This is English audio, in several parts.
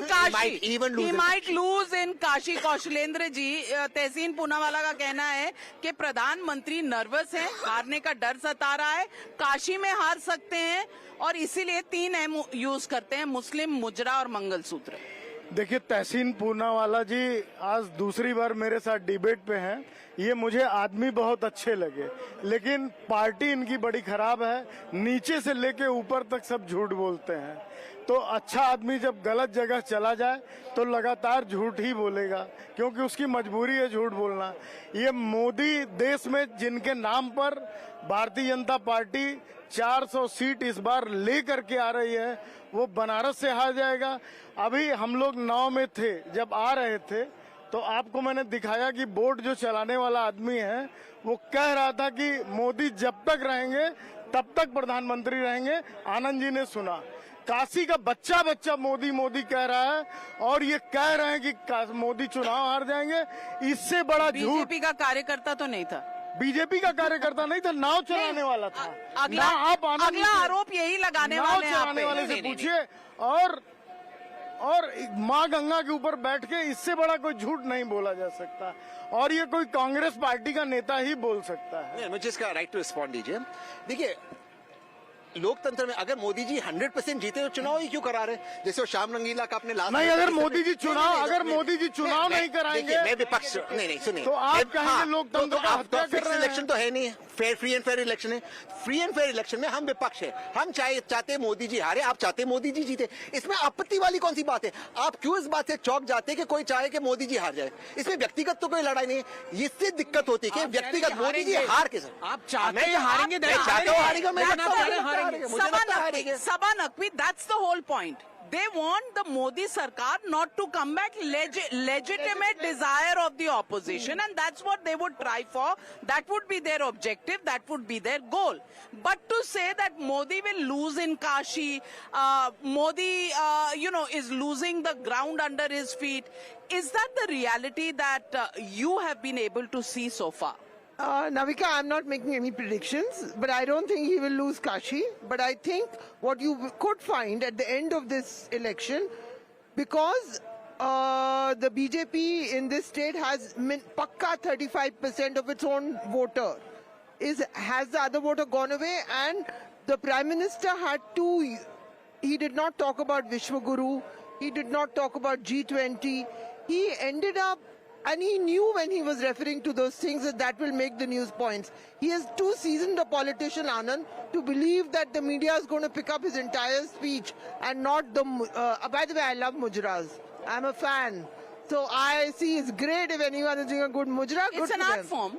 Kashi. He might lose in Kashi. Kaushalendra जी, तहसीन पूनावाला का कहना है कि प्रधानमंत्री नर्वस हैं, हारने का डर सता रहा है, काशी में हार सकते हैं और इसीलिए 3 M यूज करते हैं, मुस्लिम, मुजरा और मंगलसूत्र। देखिए, तहसीन पूनावाला जी आज दूसरी बार मेरे साथ डिबेट पे हैं। ये मुझे आदमी बहुत अच्छे लगे, लेकिन पार्टी इनकी बड़ी खराब है। नीचे से लेके ऊपर तक सब झूठ बोलते हैं। तो अच्छा आदमी जब गलत जगह चला जाए तो लगातार झूठ ही बोलेगा, क्योंकि उसकी मजबूरी है झूठ बोलना। ये मोदी देश में जिनके नाम पर भारतीय जनता पार्टी 400 सीट इस बार ले करके आ रही है, वो बनारस से हार जाएगा। अभी हम लोग नाव में थे, जब आ रहे थे तो आपको मैंने दिखाया कि बोट जो चलाने वाला आदमी है वो कह रहा था कि मोदी जब तक रहेंगे तब तक प्रधानमंत्री रहेंगे। आनंद जी ने सुना, काशी का बच्चा बच्चा मोदी मोदी कह रहा है और ये कह रहे हैं कि मोदी चुनाव हार जाएंगे। इससे बड़ा झूठ। बीजेपी का कार्यकर्ता तो नहीं था, बीजेपी का कार्यकर्ता नहीं था, नाव चलाने वाला था। अगला आरोप यही लगाने वाले हैं, नाव चलाने वाले से पूछिए। और माँ गंगा के ऊपर बैठ के इससे बड़ा कोई झूठ नहीं बोला जा सकता, और ये कोई कांग्रेस पार्टी का नेता ही बोल सकता है। मुझे इसका राइट टू रिस्पॉन्ड दीजिए। देखिए, लोकतंत्र में अगर मोदी जी 100% जीते तो चुनाव ही क्यों करा रहे? जैसे वो श्याम रंगीला का अपने लास्ट नहीं, अगर मोदी जी चुनाव नहीं कराएंगे, मैं विपक्ष नहीं सुनिए, तो आप कहेंगे लोकतंत्र का हत्या कर रहे हैं। इलेक्शन तो है नहीं, फ्री एंड फेयर इलेक्शन है। फ्री एंड फेयर इलेक्शन में हम विपक्ष है, हम चाहते मोदी जी हारे, आप चाहते मोदी जी जीते। इसमें आपत्ति वाली कौन सी बात है? आप क्यों इस बात से चौंक जाते हैं कि कोई चाहे कि मोदी जी हार जाए? इसमें व्यक्तिगत तो कोई लड़ाई नहीं है। इससे दिक्कत होती है कि व्यक्तिगत मोदी जी हार के आप चाहते हैं हारेंगे, Sabha Naqvi, that's the whole point. They want the Modi Sarkar not to come back, legitimate desire of the opposition, and that's what they would try for. That would be their objective, that would be their goal. But to say that Modi will lose in Kashi, Modi, is losing the ground under his feet, is that the reality that you have been able to see so far? Navika, I'm not making any predictions, but I don't think he will lose Kashi. But I think what you could find at the end of this election, because the BJP in this state has pakka 35% of its own voter, has the other voter gone away? And the Prime Minister he did not talk about Vishwaguru, he did not talk about G20, he ended up, and he knew when he was referring to those things that will make the news points. He is too seasoned a politician, Anand, to believe that the media is going to pick up his entire speech and not the... by the way, I love mujras. I'm a fan. So I see it's great if anyone is doing a good mujra. It's an art form.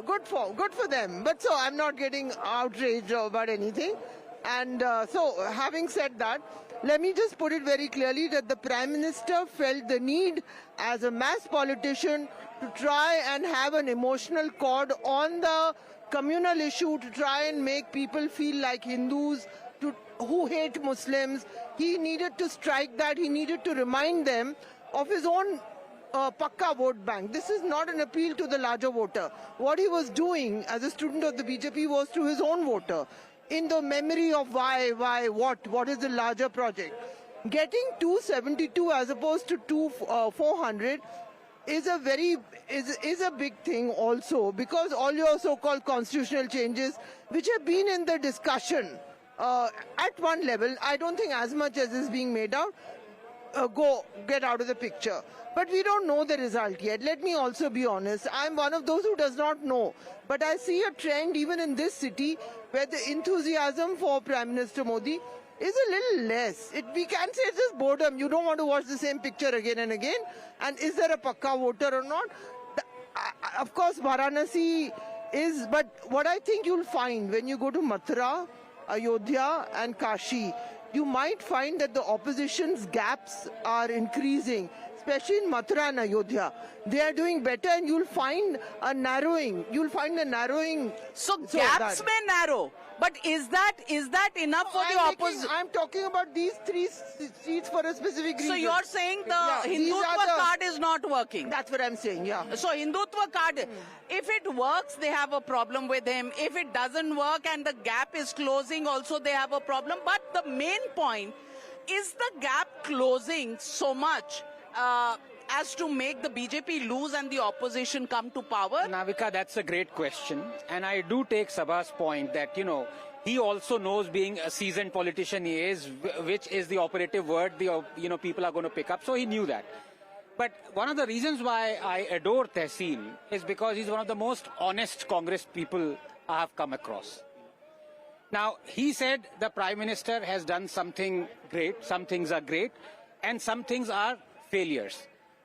Good for them. But so I'm not getting outraged about anything. And so having said that, let me just put it very clearly that the Prime Minister felt the need as a mass politician to try and have an emotional chord on the communal issue, to try and make people feel like Hindus who hate Muslims. He needed to strike that. He needed to remind them of his own pakka vote bank. This is not an appeal to the larger voter. What he was doing as a student of the BJP was to his own voter, in the memory of what is the larger project. Getting 272 as opposed to 400 is a big thing also, because all your so-called constitutional changes which have been in the discussion at one level, I don't think as much as is being made out, get out of the picture. But we don't know the result yet. Let me also be honest. I'm one of those who does not know. But I see a trend even in this city where the enthusiasm for Prime Minister Modi is a little less. We can say it's just boredom. You don't want to watch the same picture again and again. And is there a pakka voter or not? Of course, Varanasi is. But what I think you'll find when you go to Mathura, Ayodhya and Kashi, you might find that the opposition's gaps are increasing, especially in Mathura and Ayodhya. They are doing better, and you'll find a narrowing. So gaps may narrow, but is that enough for the opposition? I'm talking about these 3 seats for a specific reason. So you're saying the Hindutva card is not working? That's what I'm saying, yeah. So Hindutva card, if it works, they have a problem with him. If it doesn't work and the gap is closing, also they have a problem. But the main point is the gap closing so much as to make the BJP lose and the opposition come to power? Navika, that's a great question. And I do take Sabha's point that, he also knows, being a seasoned politician he is, which is the operative word people are going to pick up. So he knew that. But one of the reasons why I adore Tehseen is because he's one of the most honest Congress people I have come across. Now, he said the Prime Minister has done something great, some things are great, and some things are failures.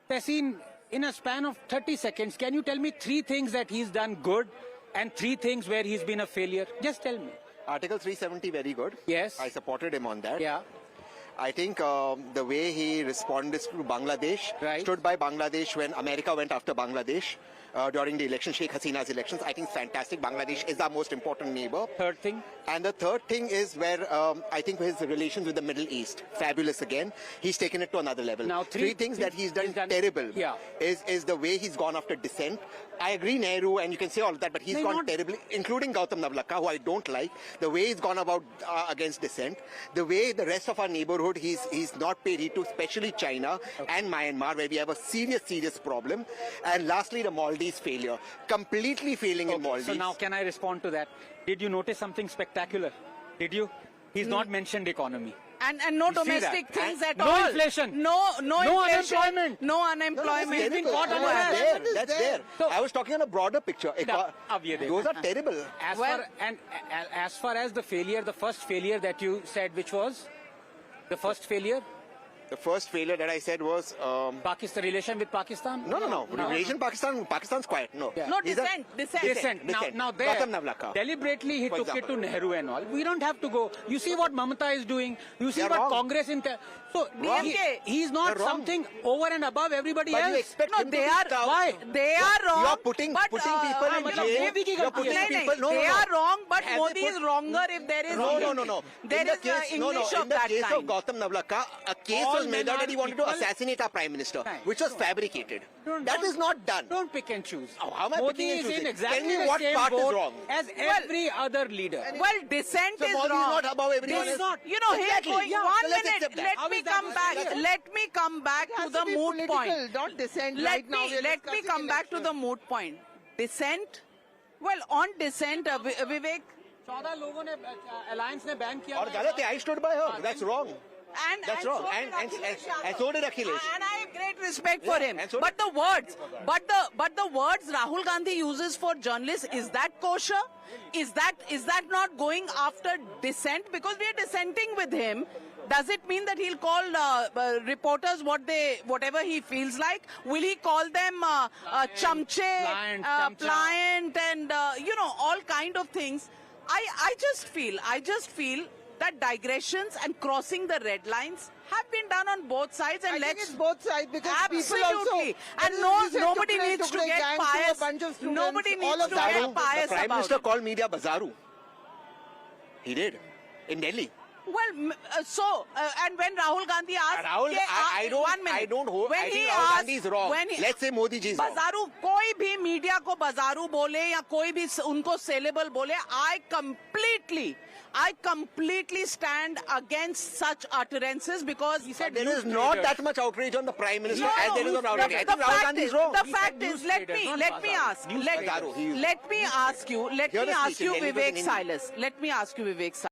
Tehseen, in a span of 30 seconds, can you tell me 3 things that he's done good and 3 things where he's been a failure? Just tell me. Article 370, very good. Yes. I supported him on that. Yeah. I think the way he responded to Bangladesh, Right. stood by Bangladesh when America went after Bangladesh during the election, Sheikh Hasina's elections, I think fantastic. Bangladesh is our most important neighbor. Third thing? And the third thing is where I think his relations with the Middle East, fabulous again. He's taken it to another level. Now, three things that he's done terrible Yeah. is the way he's gone after dissent. I agree, Nehru, and you can say all of that, but he's No, gone not- terribly, including Gautam Navlakha, who I don't like. The way he's gone about against dissent, the way the rest of our neighborhood he's not paid heed to, especially China and Myanmar, where we have a serious problem. And lastly, the Maldives failure, completely failing in Maldives. So now can I respond to that? Did you notice something spectacular? Did you? He's not mentioned economy. And no You see domestic that? things And at no all. inflation. No No inflation. unemployment. No unemployment. He's been caught That's unawares. there. That is That's there. there. So- I was talking on a broader picture. अब ये देखो। Those are terrible. As far as the failure, the first failure that you said, which was the first failure, The first failure that I said was Pakistan relation with Pakistan. no. Relation Pakistan's quiet. No. Yeah. No, He's a- dissent. Dissent. Now there, Gautam Navlakha. deliberately he For took it to example. Nehru and all. We don't have to go. You see what Mamata is doing. You see They're what wrong. Congress so Wrong. he's not They're wrong. something over and above everybody But else. you expect No, him to they be are tough. Why? They are wrong. You are putting but, people in मतलब jail. ये भी की You're गलती putting है। people. No, they no, are no. wrong, but Have Modi they is put- wronger if there is No. There In the is case, English in of the that case kind. of Gautam Navlakha, a case All was made men out are that he wanted to equal. assassinate our Prime Minister, Right. which was fabricated. Don't- That is not done. Don't pick and choose. Oh, how am I Modi picking and is in choosing? exactly Tell me the what same part is boat wrong. as every other leader. Well, dissent So is Modi is wrong. not above everyone This is else. not. You know, Exactly. here going Yeah, one so let's minute. accept that. Let How me is that come back. possible? Let me come back It to has the to be moot political, point. not dissent. Let Right now, we are me discussing come back to elections. the moot point. Dissent. Well, on dissent, Vivek. 14 लोगों ने alliance ने ban किया. और गलत है. I stood by her. That's wrong. And That's and wrong. So And- did and- Akhilesh and- Yadav. and so did Akhilesh. And I have great respect for him. and so But the words, but the words Rahul Gandhi uses for journalists, is that kosher? Is that not going after dissent? Because we are dissenting with him. Does it mean that he'll call reporters whatever he feels like? Will he call them chamche, pliant, and all kind of things? I just feel that digressions and crossing the red lines have been done on both sides, and I think let's it's both sides because absolutely. people also. And nobody needs to get pious. Nobody needs to get pious The Prime about Minister it. called media bazaru. He did. In Delhi. Well, and when Rahul Gandhi asked, Rahul, I don't. one minute. I don't hold. When I he think Rahul asked, Gandhi is wrong. when he- Let's say Modi ji is wrong. बाजारू कोई भी media को बाजारू बोले या कोई भी उनको सेलेबल बोले, I completely stand against such utterances because he But there is not that much outrage on the Prime Minister as there is on Rahul Gandhi. I the think Rahul fact Gandhi is, is wrong. the He fact said is, news let traders, me not let me bazaar. ask News let bazaar, he used. let me ask you Here the speech in Delhi, it was in Vivek Hindi. Silas. Let me ask you Vivek Silas.